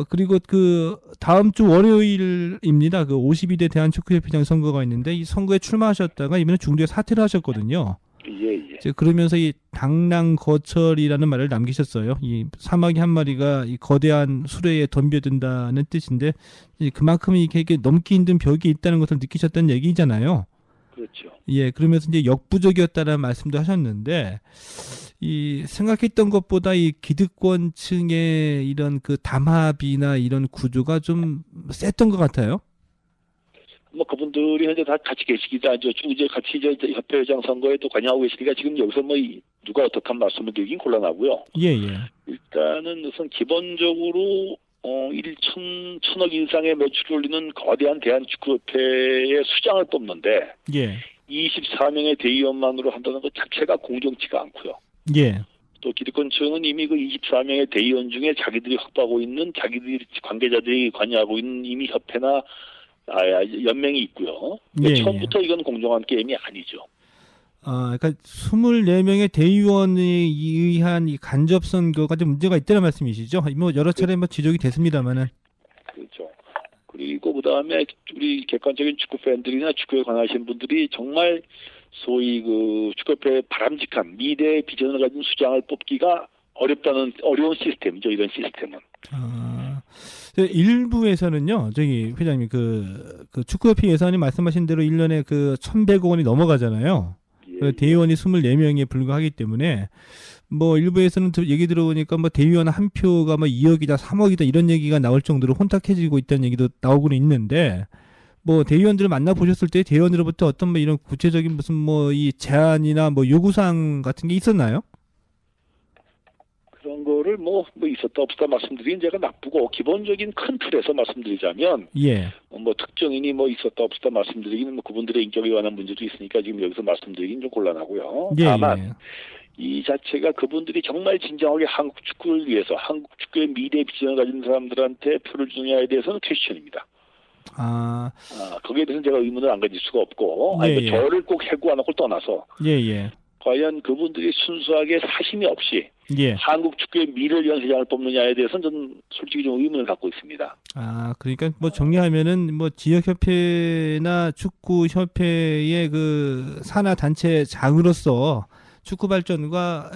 그리고 그 다음 주 월요일입니다. 그 52대 대한축구협회장 선거가 있는데 이 선거에 출마하셨다가 이번에 중도에 사퇴를 하셨거든요. 예. 그러면서 이 당랑거철이라는 말을 남기셨어요. 이 사마귀 한 마리가 이 거대한 수레에 덤벼든다는 뜻인데 그만큼 이게 넘기 힘든 벽이 있다는 것을 느끼셨다는 얘기잖아요. 그렇죠. 예, 그러면서 이제 역부족이었다는 말씀도 하셨는데 이 생각했던 것보다 이 기득권층의 이런 그 담합이나 이런 구조가 좀 셌던 것 같아요. 뭐 그분들이 현재 다 같이 계시기도 하죠. 이제 같이 이제 협회회장 선거에 또 관여하고 계시니까 지금 여기서 뭐 누가 어떻게 말씀을 드리긴 곤란하고요. 예. 일단은 우선 기본적으로 1,000억 이상의 매출을 올리는 거대한 대한축구협회의 수장을 뽑는데 예. 24명의 대의원만으로 한다는 것 자체가 공정치가 않고요. 예. 또 기득권층은 이미 그 24명의 대의원 중에 자기들이 확보하고 있는 자기들이 관계자들이 관여하고 있는 이미 협회나 연맹이 있고요. 처음부터 이건 공정한 게임이 아니죠. 그러니까 24명의 대의원에 의한 이 간접 선거가 좀 문제가 있다는 말씀이시죠? 뭐 여러 차례 뭐 지적이 됐습니다만은. 그렇죠. 그리고 그다음에 우리 객관적인 축구 팬들이나 축구에 관하신 분들이 정말 소위 그 축구협회의 바람직한 미래의 비전을 가진 수장을 뽑기가 어려운 시스템이죠. 이런 시스템은. 일부에서는요, 저기 회장님 그 축구협회 예산이 말씀하신 대로 1년에 그 1,100억 원이 넘어가잖아요. 예, 대의원이 24명에 불과하기 때문에 뭐 일부에서는 얘기 들어보니까 뭐 대의원 한 표가 뭐 2억이다 3억이다 이런 얘기가 나올 정도로 혼탁해지고 있다는 얘기도 나오고는 있는데, 뭐 대의원들을 만나 보셨을 때 대의원으로부터 어떤 뭐 이런 구체적인 무슨 뭐 이 제안이나 뭐 요구사항 같은 게 있었나요? 그런 거를 뭐 있었다 없었다 말씀드리긴 제가 나쁘고, 기본적인 큰 틀에서 말씀드리자면 예. 뭐 특정인이 뭐 있었다 없었다 말씀드리기는 뭐 그분들의 인격에 관한 문제도 있으니까 지금 여기서 말씀드리긴 좀 곤란하고요. 예, 다만 예. 이 자체가 그분들이 정말 진정하게 한국 축구를 위해서 한국 축구의 미래 비전을 가진 사람들한테 표를 주느냐에 대해서는 퀘스천입니다. 거기에 대해서는 제가 의문을 안 가질 수가 없고, 예, 아니 뭐 예. 저를 꼭 해고 안 하고 떠나서 예. 과연 그분들이 순수하게 사심이 없이 예. 한국 축구의 미래를 위한 회장을 뽑느냐에 대해서는 저는 솔직히 좀 의문을 갖고 있습니다. 그러니까 뭐 정리하면은 뭐 지역협회나 축구협회의 그 산하 단체장으로서 축구 발전과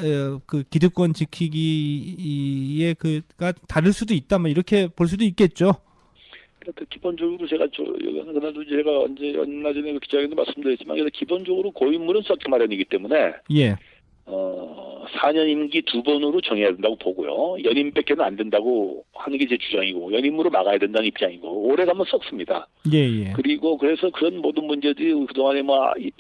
그 기득권 지키기의 그가 다를 수도 있다, 뭐 이렇게 볼 수도 있겠죠. 그러니까 기본적으로 그날도 제가 얼마 전에 그 기자회견도 말씀드렸지만, 그래서 기본적으로 고인물은 썩기 마련이기 때문에 예. 4년 임기 2번으로 정해야 된다고 보고요. 연임밖에는 안 된다고 하는 게 제 주장이고, 연임으로 막아야 된다는 입장이고, 오래 가면 썩습니다. 예. 그리고 그래서 그런 모든 문제들이 그동안에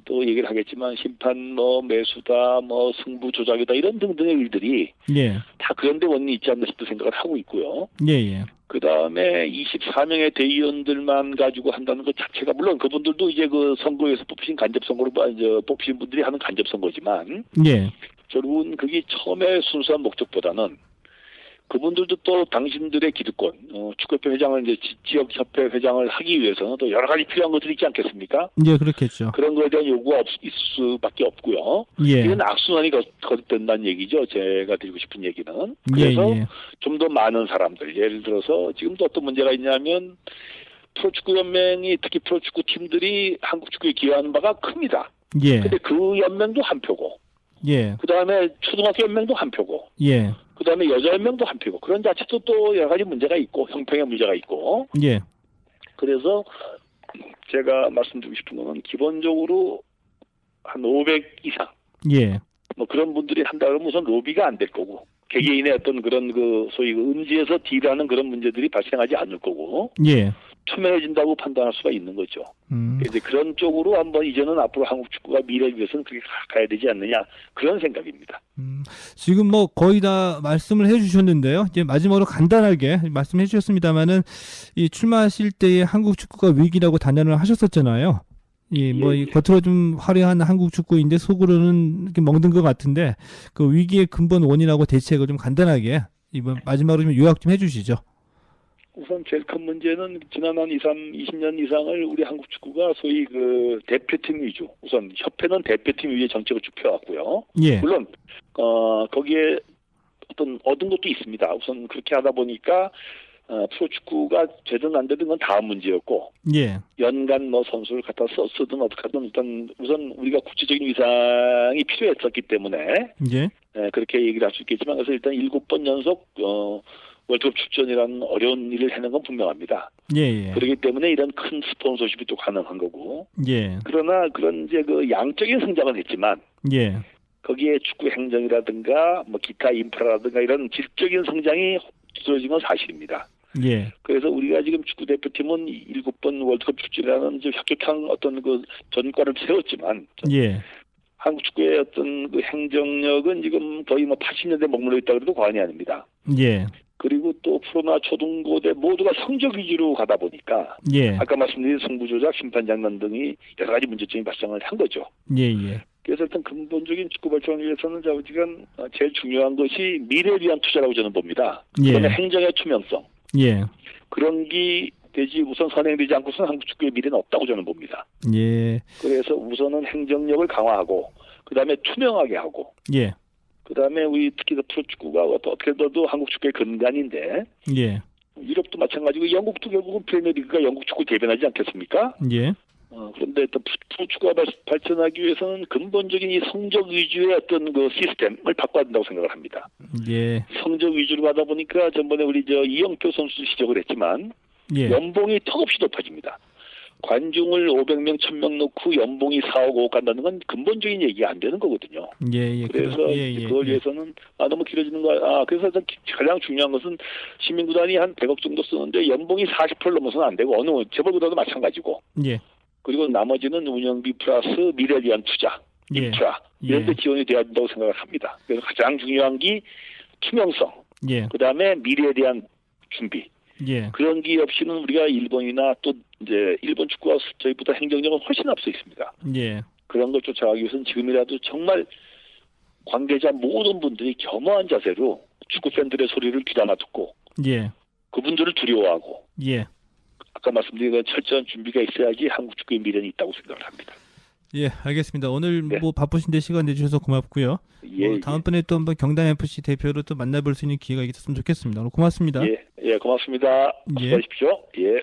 또 얘기를 하겠지만, 심판 매수다, 승부 조작이다, 이런 등등의 일들이 예. 다 그런데 원인이 있지 않나 싶은 생각을 하고 있고요. 예. 그 다음에 24명의 대의원들만 가지고 한다는 것 자체가, 물론 그분들도 이제 그 선거에서 뽑힌 간접선거로 뽑힌 분들이 하는 간접선거지만, 예. 결국은 그게 처음에 순수한 목적보다는 그분들도 또 당신들의 기득권, 축구협회 회장을 이제 지역협회 회장을 하기 위해서는 또 여러 가지 필요한 것들이 있지 않겠습니까? 예, 그렇겠죠. 그런 거에 대한 요구가 있을 수밖에 없고요. 예. 이건 악순환이 거듭된다는 얘기죠. 제가 드리고 싶은 얘기는. 그래서 예. 좀 더 많은 사람들, 예를 들어서 지금도 어떤 문제가 있냐면, 프로축구연맹이, 특히 프로축구 팀들이 한국 축구에 기여하는 바가 큽니다. 예. 근데 그 연맹도 한 표고, 예. 그 다음에 초등학교 연맹도 한 표고, 예. 그 다음에 여자 연맹도 한 표고, 그런 자체도 또 여러 가지 문제가 있고, 형평의 문제가 있고, 예. 그래서 제가 말씀드리고 싶은 거는 기본적으로 한 500 이상, 예. 뭐 그런 분들이 한다 그러면 우선 로비가 안 될 거고, 개개인의 어떤 그런 소위 음지에서 딜하는 그런 문제들이 발생하지 않을 거고, 예. 투명해진다고 판단할 수가 있는 거죠. 이제 그런 쪽으로 한번 이제는 앞으로 한국 축구가 미래를 위해서는 그렇게 가야 되지 않느냐, 그런 생각입니다. 지금 뭐 거의 다 말씀을 해주셨는데요. 이제 마지막으로 간단하게 말씀해 주셨습니다만은 이 출마하실 때에 한국 축구가 위기라고 단언을 하셨었잖아요. 이 겉으로 좀 화려한 한국 축구인데 속으로는 이렇게 멍든 것 같은데, 그 위기의 근본 원인하고 대책을 좀 간단하게 이번 마지막으로 좀 요약 좀 해주시죠. 우선 제일 큰 문제는 지난 한 20년 이상을 우리 한국 축구가 소위 그 대표팀 위주, 우선 협회는 대표팀 위주의 정책을 쭉 펴왔고요. 예. 물론 거기에 어떤 얻은 것도 있습니다. 우선 그렇게 하다 보니까 프로축구가 되든 안 되든 건 다음 문제였고, 예. 연간 선수를 갖다 쓰든 어떻게 하든 일단 우선 우리가 국제적인 위상이 필요했었기 때문에 예. 그렇게 얘기를 할 수 있겠지만, 그래서 일단 7번 연속 월드컵 출전이라는 어려운 일을 해낸 건 분명합니다. 예. 그렇기 때문에 이런 큰 스폰서십이 또 가능한 거고. 예. 그러나 그런 이제 그 양적인 성장은 했지만, 예. 거기에 축구 행정이라든가 기타 인프라라든가 이런 질적인 성장이 두드러진 건 사실입니다. 예. 그래서 우리가 지금 축구 대표팀은 7번 월드컵 출전이라는 혁혁한 어떤 그 전과를 세웠지만, 예. 한국 축구의 어떤 그 행정력은 지금 거의 80년대 머물러 있다 그래도 과언이 아닙니다. 예. 그리고 또 프로나 초등고대 모두가 성적 위주로 가다 보니까, 예. 아까 말씀드린 승부 조작, 심판 장난 등이 여러 가지 문제점이 발생을 한 거죠. 예. 그래서 일단 근본적인 축구 발전을 위해서는 지금 제일 중요한 것이 미래를 위한 투자라고 저는 봅니다. 예. 그다음에 행정의 투명성. 예. 그런 게 되지 우선 선행되지 않고서는 한국 축구의 미래는 없다고 저는 봅니다. 예. 그래서 우선은 행정력을 강화하고, 그다음에 투명하게 하고, 예. 그다음에 우리 특히 프로축구가 어떻게 봐도 한국 축구의 근간인데, 예. 유럽도 마찬가지고 영국도 결국은 프리미어리그가 영국 축구 대변하지 않겠습니까? 예. 그런데 또 프로축구가 발전하기 위해서는 근본적인 이 성적 위주의 어떤 그 시스템을 바꿔야 된다고 생각을 합니다. 예. 성적 위주로 가다 보니까 전번에 우리 이영표 선수도 지적을 했지만 예. 연봉이 턱없이 높아집니다. 관중을 500명, 1000명 놓고 연봉이 4억, 5억 간다는 건 근본적인 얘기가 안 되는 거거든요. 예. 그래서 예. 그걸 위해서는 너무 길어지는 거야. 그래서 가장 중요한 것은 시민구단이 한 100억 정도 쓰는데 연봉이 40% 넘어서는 안 되고 어느 재벌구단도 마찬가지고. 예. 그리고 나머지는 운영비 플러스 미래에 대한 투자, 예. 인프라 이런 데 예. 지원이 돼야 된다고 생각을 합니다. 그래서 가장 중요한 게 투명성, 예. 그다음에 미래에 대한 준비. 예. 그런 게 없이는 우리가 일본이나 또 이제 일본 축구가 저희보다 행정력은 훨씬 앞서 있습니다. 예. 그런 걸 쫓아가기 위해서는 지금이라도 정말 관계자 모든 분들이 겸허한 자세로 축구 팬들의 소리를 귀담아 듣고 예. 그분들을 두려워하고 예. 아까 말씀드린 그 철저한 준비가 있어야지 한국 축구의 미래는 있다고 생각을 합니다. 예, 알겠습니다. 오늘 네. 뭐 바쁘신데 시간 내주셔서 고맙고요. 예, 다음번에 또 한번 경남 FC 대표로 또 만나볼 수 있는 기회가 있었으면 좋겠습니다. 오늘 고맙습니다. 예, 고맙습니다. 예. 수고하십시오. 예.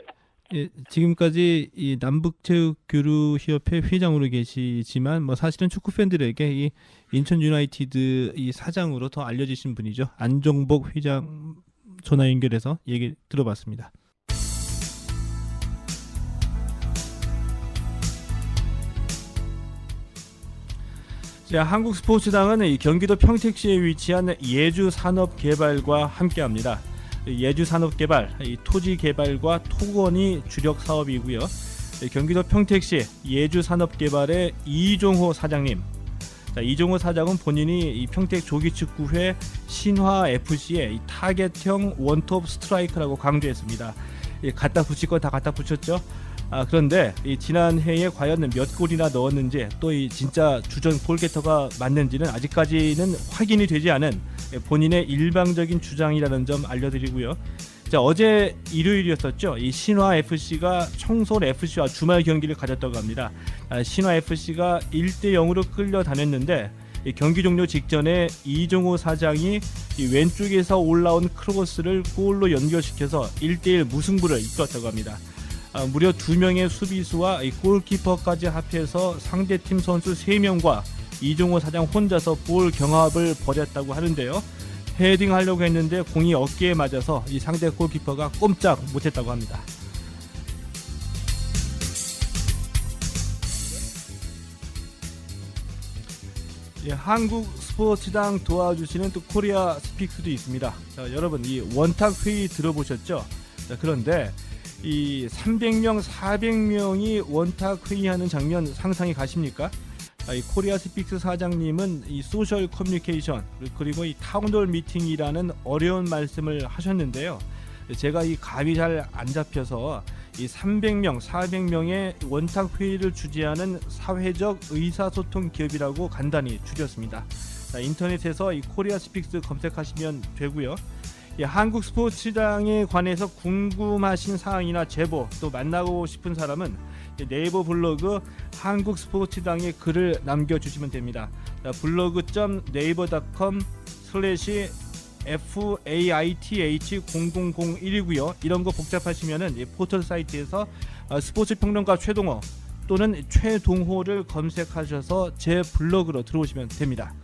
예, 지금까지 이 남북체육교류협회 회장으로 계시지만 뭐 사실은 축구 팬들에게 이 인천 유나이티드 이 사장으로 더 알려지신 분이죠. 안종복 회장 전화 연결해서 얘기 들어봤습니다. 자, 한국스포츠당은 이 경기도 평택시에 위치한 예주산업개발과 함께합니다. 예주산업개발, 이 토지개발과 토건이 주력 사업이고요. 경기도 평택시 예주산업개발의 이종호 사장님. 자, 이종호 사장은 본인이 이 평택 조기축구회 신화FC의 이 타겟형 원톱 스트라이커라고 강조했습니다. 갖다 붙일 거 다 갖다 붙였죠. 그런데 이 지난 해에 과연 몇 골이나 넣었는지 또 이 진짜 주전 골게터가 맞는지는 아직까지는 확인이 되지 않은 본인의 일방적인 주장이라는 점 알려드리고요. 자, 어제 일요일이었었죠. 이 신화 FC가 청솔 FC와 주말 경기를 가졌다고 합니다. 신화 FC가 1대0으로 끌려다녔는데 이 경기 종료 직전에 이종호 사장이 이 왼쪽에서 올라온 크로스를 골로 연결시켜서 1대1 무승부를 이끌었다고 합니다. 무려 2명의 수비수와 이 골키퍼까지 합해서 상대팀 선수 3명과 이종호 사장 혼자서 볼 경합을 벌였다고 하는데요. 헤딩하려고 했는데 공이 어깨에 맞아서 이 상대 골키퍼가 꼼짝 못했다고 합니다. 예, 한국 스포츠당 도와주시는 또 코리아 스픽스도 있습니다. 자, 여러분 이 원탁 회의 들어보셨죠? 자, 그런데 이 300명, 400명이 원탁 회의하는 장면 상상이 가십니까? 이 코리아 스픽스 사장님은 이 소셜 커뮤니케이션 그리고 이 타운홀 미팅이라는 어려운 말씀을 하셨는데요. 제가 이 감이 잘 안 잡혀서 이 300명, 400명의 원탁 회의를 주재하는 사회적 의사소통 기업이라고 간단히 줄였습니다. 자, 인터넷에서 이 코리아 스픽스 검색하시면 되고요. 한국 스포츠당에 관해서 궁금하신 사항이나 제보 또 만나고 싶은 사람은 네이버 블로그 한국 스포츠당에 글을 남겨주시면 됩니다. blog.com/faith0001이고요. 이런 거 복잡하시면은 포털 사이트에서 스포츠 평론가 최동호 또는 최동호를 검색하셔서 제 블로그로 들어오시면 됩니다.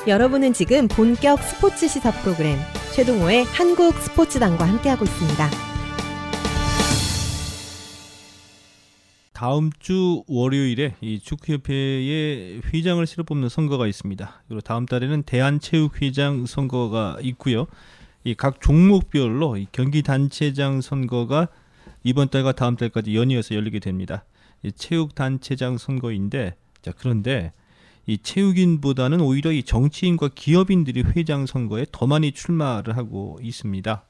여러분은 지금 본격 스포츠 시사 프로그램 최동호의 한국 스포츠당과 함께하고 있습니다. 다음 주 월요일에 이 축구협회의 회장을 실어 뽑는 선거가 있습니다. 그리고 다음 달에는 대한체육회장 선거가 있고요. 이 각 종목별로 이 경기단체장 선거가 이번 달과 다음 달까지 연이어서 열리게 됩니다. 이 체육단체장 선거인데, 자, 그런데 이 체육인보다는 오히려 이 정치인과 기업인들이 회장 선거에 더 많이 출마를 하고 있습니다.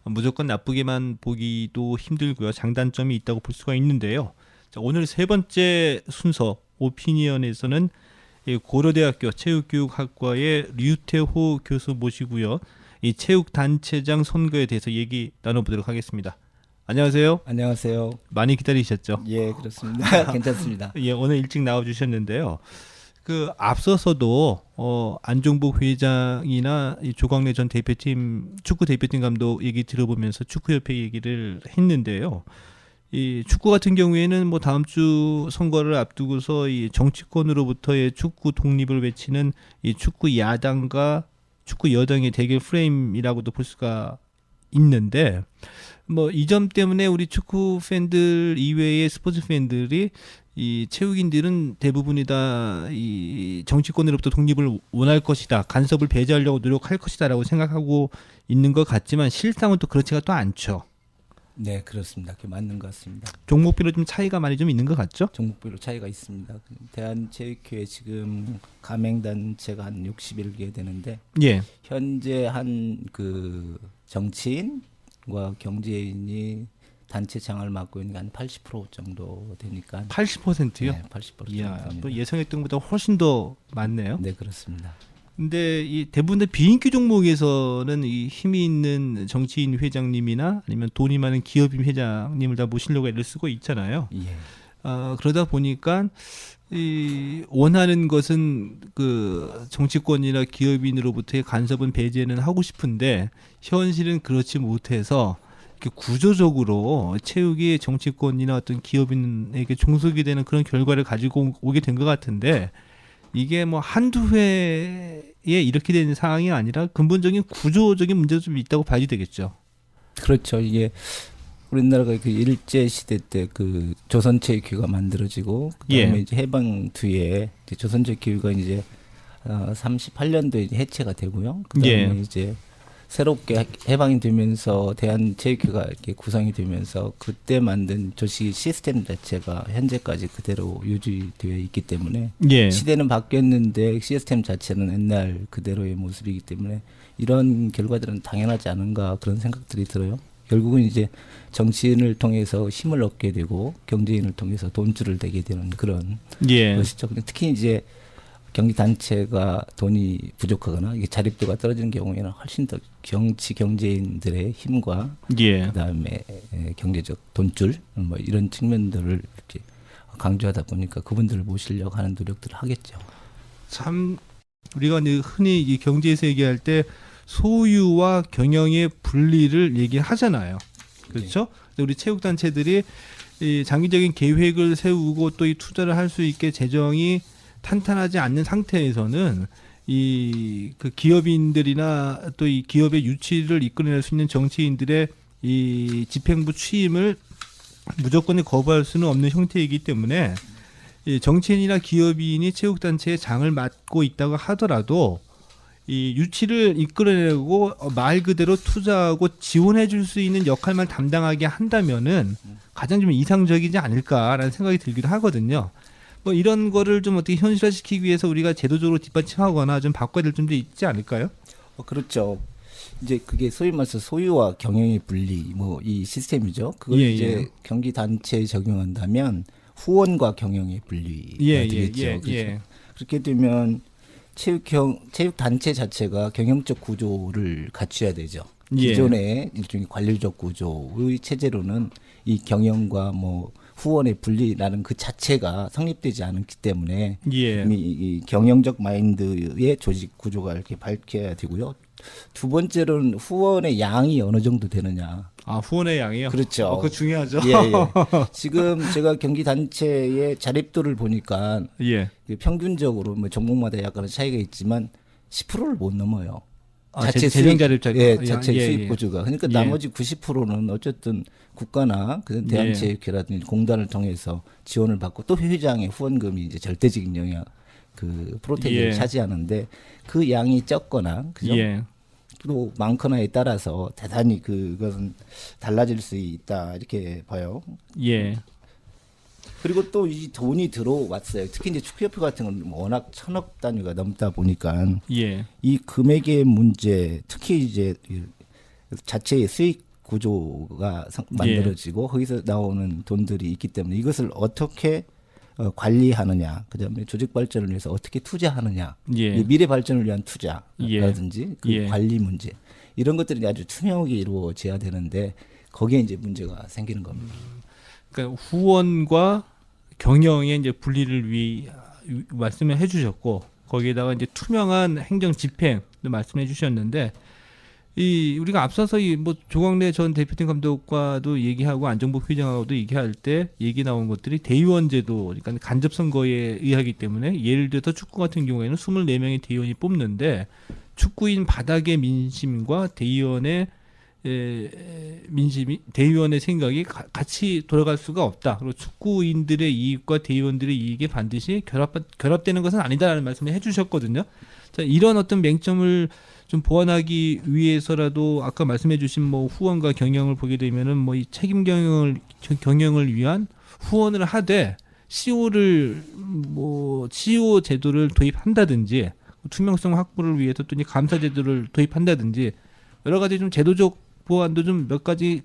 무조건 나쁘게만 보기도 힘들고요. 장단점이 있다고 볼 수가 있는데요. 자, 오늘 세 번째 순서 오피니언에서는 이 고려대학교 체육교육학과의 류태호 교수 모시고요. 이 체육단체장 선거에 대해서 얘기 나눠보도록 하겠습니다. 안녕하세요. 안녕하세요. 많이 기다리셨죠? 예, 그렇습니다. 괜찮습니다. 예, 오늘 일찍 나와주셨는데요. 그 앞서서도 안종복 회장이나 이 조광래 전 대표팀 축구 대표팀 감독 얘기 들어보면서 축구협회 얘기를 했는데요. 이 축구 같은 경우에는 뭐 다음 주 선거를 앞두고서 이 정치권으로부터의 축구 독립을 외치는 이 축구 야당과 축구 여당의 대결 프레임이라고도 볼 수가 있는데 뭐 이 점 때문에 우리 축구 팬들 이외의 스포츠 팬들이 이 체육인들은 대부분이 다 이 정치권으로부터 독립을 원할 것이다, 간섭을 배제하려고 노력할 것이다라고 생각하고 있는 것 같지만 실상은 또 그렇지가 또 않죠. 네, 그렇습니다. 그게 맞는 것 같습니다. 종목별로 좀 차이가 많이 좀 있는 것 같죠? 종목별로 차이가 있습니다. 대한체육회 지금 가맹단체가 한 61개 되는데 예. 현재 한 그 정치인과 경제인이 단체장을 맡고 있는 게 한 80% 정도 되니까 80%요? 네, 80% 이야, 정도입니다. 또 예상했던 것보다 훨씬 더 많네요. 네, 그렇습니다. 근데 이 대부분 비인기 종목에서는 이 힘이 있는 정치인 회장님이나 아니면 돈이 많은 기업인 회장님을 다 모시려고 애를 쓰고 있잖아요. 예. 그러다 보니까 이 원하는 것은 그 정치권이나 기업인으로부터의 간섭은 배제는 하고 싶은데 현실은 그렇지 못해서 이렇게 구조적으로 체육이 정치권이나 어떤 기업인에게 종속이 되는 그런 결과를 가지고 오게 된 것 같은데 이게 뭐 한두 회에 이렇게 되는 상황이 아니라 근본적인 구조적인 문제도 좀 있다고 봐야 되겠죠. 그렇죠. 이게 우리나라가 그 일제 시대 때 그 조선체육회가 만들어지고 그다음에 예. 이제 해방 뒤에 이제 조선체육회가 이제 38년도에 이제 해체가 되고요. 그다음에 예. 이제 새롭게 해방이 되면서 대한체육회가 이렇게 구성이 되면서 그때 만든 조직 시스템 자체가 현재까지 그대로 유지되어 있기 때문에 예. 시대는 바뀌었는데 시스템 자체는 옛날 그대로의 모습이기 때문에 이런 결과들은 당연하지 않은가 그런 생각들이 들어요. 결국은 이제 정치인을 통해서 힘을 얻게 되고 경제인을 통해서 돈줄을 대게 되는 그런 예. 것이죠. 특히 이제 경기 단체가 돈이 부족하거나 이게 자립도가 떨어지는 경우에는 훨씬 더 경제인들의 힘과 예. 그다음에 경제적 돈줄 뭐 이런 측면들을 이렇게 강조하다 보니까 그분들을 모시려고 하는 노력들을 하겠죠. 참 우리가 흔히 이 경제에서 얘기할 때 소유와 경영의 분리를 얘기하잖아요. 그렇죠? 우리 체육단체들이 이 장기적인 계획을 세우고 또 이 투자를 할 수 있게 재정이 탄탄하지 않는 상태에서는 이 그 기업인들이나 또 이 기업의 유치를 이끌어낼 수 있는 정치인들의 이 집행부 취임을 무조건 거부할 수는 없는 형태이기 때문에 이 정치인이나 기업인이 체육단체의 장을 맡고 있다고 하더라도 이 유치를 이끌어내고 말 그대로 투자하고 지원해 줄 수 있는 역할만 담당하게 한다면은 가장 좀 이상적이지 않을까라는 생각이 들기도 하거든요. 뭐 이런 거를 좀 어떻게 현실화시키기 위해서 우리가 제도적으로 뒷받침하거나 좀 바꿔야 될 점도 있지 않을까요? 그렇죠. 이제 그게 소위 말해서 소유와 경영의 분리 뭐 이 시스템이죠. 그걸 예, 이제 예. 경기 단체에 적용한다면 후원과 경영의 분리가 되겠죠. 그렇죠? 그렇게 되면 체육 단체 자체가 경영적 구조를 갖춰야 되죠. 예. 기존의 일종의 관료적 구조의 체제로는 이 경영과 뭐 후원의 분리라는 그 자체가 성립되지 않기 때문에 예. 이 경영적 마인드의 조직 구조가 이렇게 밝혀야 되고요. 두 번째로는 후원의 양이 어느 정도 되느냐. 아, 후원의 양이요? 그렇죠. 그거 중요하죠. 예, 예. 지금 제가 경기 단체의 자립도를 보니까 예. 평균적으로 뭐 종목마다 약간의 차이가 있지만 10%를 못 넘어요. 아, 재정 자립자가 예, 자체 예, 수입 예. 구조가. 그러니까 예. 나머지 90%는 어쨌든 국가나 그 대한체육회라든지 공단을 통해서 지원을 받고 또 회장의 후원금이 이제 절대적인 영향 그 프로테인을 예. 차지하는데 그 양이 적거나 그죠? 예. 또 많거나에 따라서 대단히 그것은 달라질 수 있다 이렇게 봐요. 예. 그리고 또 이 돈이 들어왔어요. 특히 이제 축구협회 같은 건 워낙 1,000억 단위가 넘다 보니까 예. 이 금액의 문제, 특히 이제 자체의 수익 구조가 만들어지고 거기서 나오는 돈들이 있기 때문에 이것을 어떻게 관리하느냐, 그다음에 조직 발전을 위해서 어떻게 투자하느냐, 예. 미래 발전을 위한 투자라든지 그 예. 관리 문제 이런 것들이 아주 투명하게 이루어져야 되는데 거기에 이제 문제가 생기는 겁니다. 그러니까 후원과 경영의 이제 분리를 말씀을 해주셨고 거기에다가 이제 투명한 행정 집행도 말씀해 주셨는데 우리가 앞서서 조광래 전 대표팀 감독과도 얘기하고 안정복 회장하고도 얘기할 때 얘기 나온 것들이 대의원 제도, 그러니까 간접 선거에 의하기 때문에 예를 들어서 축구 같은 경우에는 24명의 대의원이 뽑는데 축구인 바닥의 민심과 대의원의 대의원의 생각이 같이 돌아갈 수가 없다. 그리고 축구인들의 이익과 대의원들의 이익이 반드시 결합되는 것은 아니다라는 말씀을 해주셨거든요. 자, 이런 어떤 맹점을 좀 보완하기 위해서라도 아까 말씀해주신 후원과 경영을 보게 되면은 이 책임 경영을 위한 후원을 하되 CO를 CEO 제도를 도입한다든지 투명성 확보를 위해서 또 감사 제도를 도입한다든지 여러 가지 좀 제도적 보완도 좀 몇 가지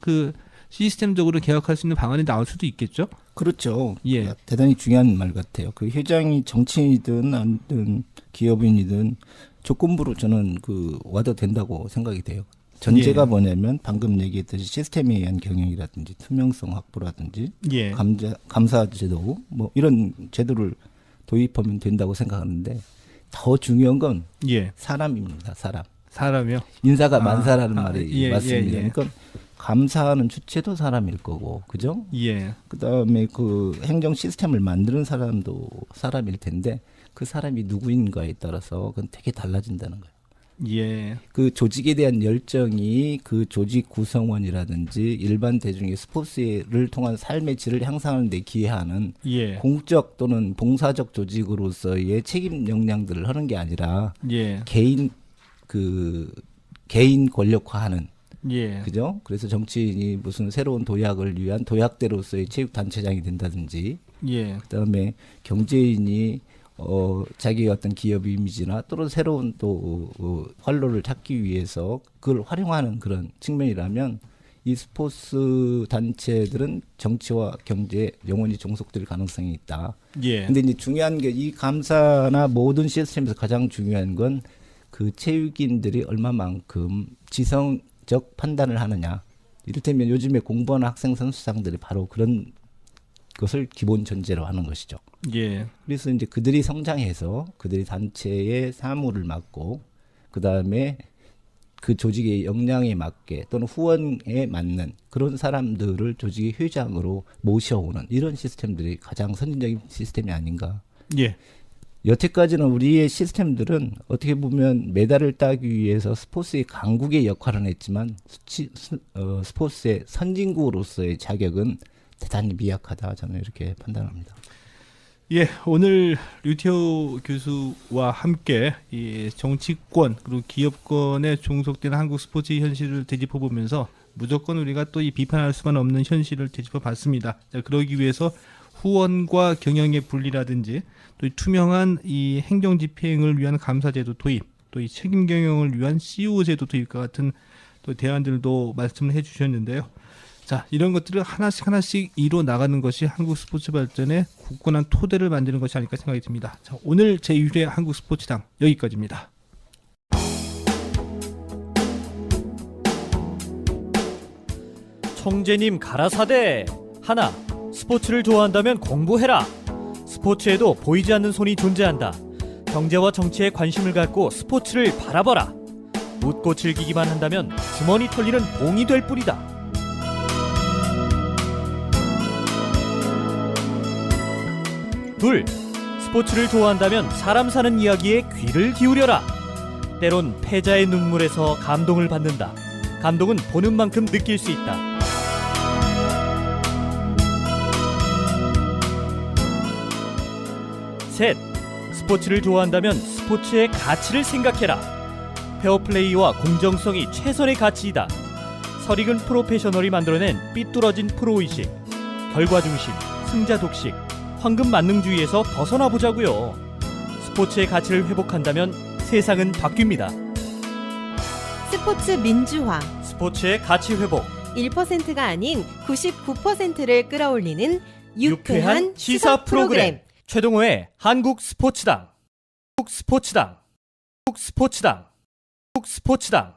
시스템적으로 개혁할 수 있는 방안이 나올 수도 있겠죠? 그렇죠. 예. 대단히 중요한 말 같아요. 그 회장이 정치인이든 아니든 기업인이든 조건부로 저는 와도 된다고 생각이 돼요. 전제가 뭐냐면 방금 얘기했듯이 시스템에 의한 경영이라든지 투명성 확보라든지 예. 감사 제도 이런 제도를 도입하면 된다고 생각하는데 더 중요한 건 사람입니다. 사람이요? 인사가 만사라는 말이 맞습니다. 그러니까 감사하는 주체도 사람일 거고, 그죠? 예. 그다음에 행정 시스템을 만드는 사람도 사람일 텐데 그 사람이 누구인가에 따라서 그건 되게 달라진다는 거예요. 예. 그 조직에 대한 열정이 그 조직 구성원이라든지 일반 대중의 스포츠를 통한 삶의 질을 향상하는 데 기여하는 공적 또는 봉사적 조직으로서의 책임 역량들을 하는 게 아니라 개인 권력화하는 그죠? 그래서 정치인이 무슨 새로운 도약을 위한 도약대로서의 체육단체장이 된다든지 그다음에 경제인이 자기의 어떤 기업 이미지나 또는 새로운 또 활로를 찾기 위해서 그걸 활용하는 그런 측면이라면 이 스포츠 단체들은 정치와 경제에 영원히 종속될 가능성이 있다. 근데 이제 중요한 게 이 감사나 모든 시스템에서 가장 중요한 건 그 체육인들이 얼마만큼 지성적 판단을 하느냐. 이를테면 요즘에 공부하는 학생 선수상들이 바로 그런 것을 기본 전제로 하는 것이죠. 그래서 이제 그들이 성장해서 그들이 단체의 사무를 맡고 그 다음에 그 조직의 역량에 맞게 또는 후원에 맞는 그런 사람들을 조직의 회장으로 모셔오는 이런 시스템들이 가장 선진적인 시스템이 아닌가. 여태까지는 우리의 시스템들은 어떻게 보면 메달을 따기 위해서 스포츠의 강국의 역할은 했지만 스포츠의 선진국으로서의 자격은 대단히 미약하다, 저는 이렇게 판단합니다. 오늘 류태호 교수와 함께 이 정치권 그리고 기업권에 종속된 한국 스포츠 현실을 되짚어 보면서 무조건 우리가 또 이 비판할 수만 없는 현실을 되짚어 봤습니다. 자, 그러기 위해서 후원과 경영의 분리라든지 또 투명한 이 행정 집행을 위한 감사제도 도입, 또 이 책임 경영을 위한 CEO 제도 도입과 같은 또 대안들도 말씀을 해주셨는데요. 자, 이런 것들을 하나씩 이뤄 나가는 것이 한국 스포츠 발전의 굳건한 토대를 만드는 것이 아닐까 생각이 듭니다. 자, 오늘 제1회 한국 스포츠당 여기까지입니다. 청재님 가라사대. 하나, 스포츠를 좋아한다면 공부해라. 스포츠에도 보이지 않는 손이 존재한다. 경제와 정치에 관심을 갖고 스포츠를 바라봐라. 웃고 즐기기만 한다면 주머니 털리는 봉이 될 뿐이다. 둘, 스포츠를 좋아한다면 사람 사는 이야기에 귀를 기울여라. 때론 패자의 눈물에서 감동을 받는다. 감동은 보는 만큼 느낄 수 있다. 셋, 스포츠를 좋아한다면 스포츠의 가치를 생각해라. 페어플레이와 공정성이 최선의 가치이다. 설익은 프로페셔널이 만들어낸 삐뚤어진 프로의식, 결과중심, 승자독식, 황금 만능주의에서 벗어나 보자고요. 스포츠의 가치를 회복한다면 세상은 바뀝니다. 스포츠 민주화. 스포츠의 가치 회복. 1%가 아닌 99%를 끌어올리는 유쾌한 시사 프로그램. 최동호의 한국 스포츠당. 한국 스포츠당. 한국 스포츠당. 한국 스포츠당.